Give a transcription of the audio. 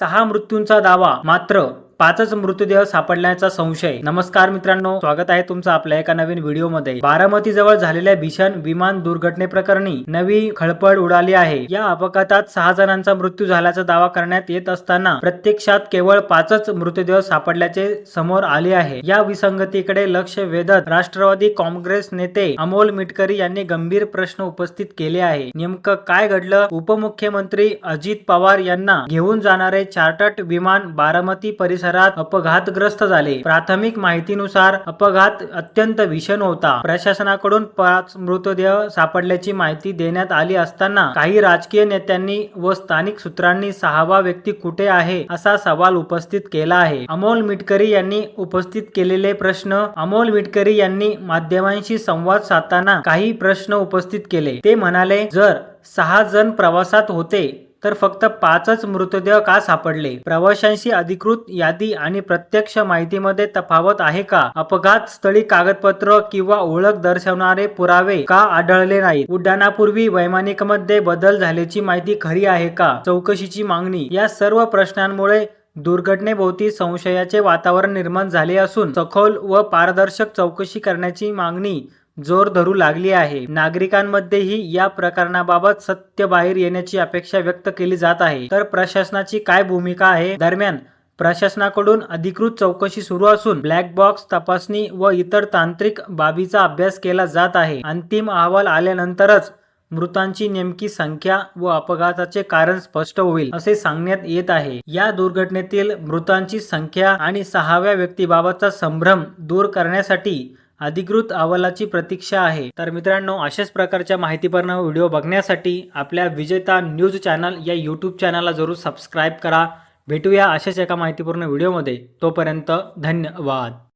6 मृत्यूंचा दावा, मात्र 5च मृतदेह सापडल्याचा संशय। नमस्कार मित्रांनो, स्वागत आहे तुमचं आपल्या एका नवीन व्हिडिओमध्ये। बारामती जवळ झालेल्या भीषण विमान दुर्घटनेप्रकरणी नवी खळबळ उडाली आहे। या अपघातात 6 जणांचा मृत्यू झाल्याचा दावा करण्यात येत असताना प्रत्यक्षात केवळ 5च मृतदेह सापडल्याचे समोर आले आहे। या विसंगतीकडे लक्ष वेधत राष्ट्रवादी काँग्रेस नेते अमोल मिटकरी यांनी गंभीर प्रश्न उपस्थित केले आहे। नेमकं काय घडलं? उपमुख्यमंत्री अजित पवार यांना घेऊन जाणारे चार्टर्ड विमान बारामती परिसरात अपघातग्रस्त झाले। प्राथमिक माहितीनुसार अपघात अत्यंत भीषण होता। प्रशासनाकडून 5 मृतदेह सापडल्याची माहिती देण्यात आली असताना काही राजकीय नेत्यांनी व स्थानिक सूत्रांनी 6वा व्यक्ती कुठे आहे असा सवाल उपस्थित केला आहे। अमोल मिटकरी यांनी उपस्थित केलेले प्रश्न। अमोल मिटकरी यांनी माध्यमांशी संवाद साधताना काही प्रश्न उपस्थित केले। ते म्हणाले, जर 6 जण प्रवासात होते तर फक्त 5च मृतदेह का सापडले? प्रवाशांची अधिकृत यादी आणि प्रत्यक्ष माहितीमध्ये तफावत आहे का? अपघात स्थळी कागदपत्र किंवा ओळख दर्शवणारे पुरावे का आढळले नाहीत? उड्डाणापूर्वी वैमानिकमध्ये बदल झाल्याची माहिती खरी आहे का? चौकशीची मागणी। या सर्व प्रश्नांमुळे दुर्घटनेभोवती संशयाचे वातावरण निर्माण झाले असून सखोल व पारदर्शक चौकशी करण्याची मागणी जोर धरू लागली आहे। नागरिकांमध्येही या प्रकरणाबाबत सत्य बाहेर येण्याची अपेक्षा व्यक्त केली जात आहे। तर प्रशासनाची काय भूमिका आहे? दरम्यान प्रशासनाकडून अधिकृत चौकशी सुरू असून ब्लॅक बॉक्स तपासणी व इतर तांत्रिक बाबीचा अभ्यास केला जात आहे। अंतिम अहवाल आल्यानंतरच मृतांची नेमकी संख्या व अपघाताचे कारण स्पष्ट होईल असे सांगण्यात येत आहे। या दुर्घटनेतील मृतांची संख्या आणि 6व्या व्यक्तीबाबतचा संभ्रम दूर करण्यासाठी अधिकृत अहवालाची प्रतीक्षा आहे। तर मित्रांनो, अशाच प्रकारच्या माहितीपूर्ण व्हिडिओ बघण्यासाठी आपल्या विजेता न्यूज चॅनल या यूट्यूब चॅनलला जरूर सबस्क्राईब करा। भेटूया अशाच एका माहितीपूर्ण व्हिडिओमध्ये। तोपर्यंत धन्यवाद।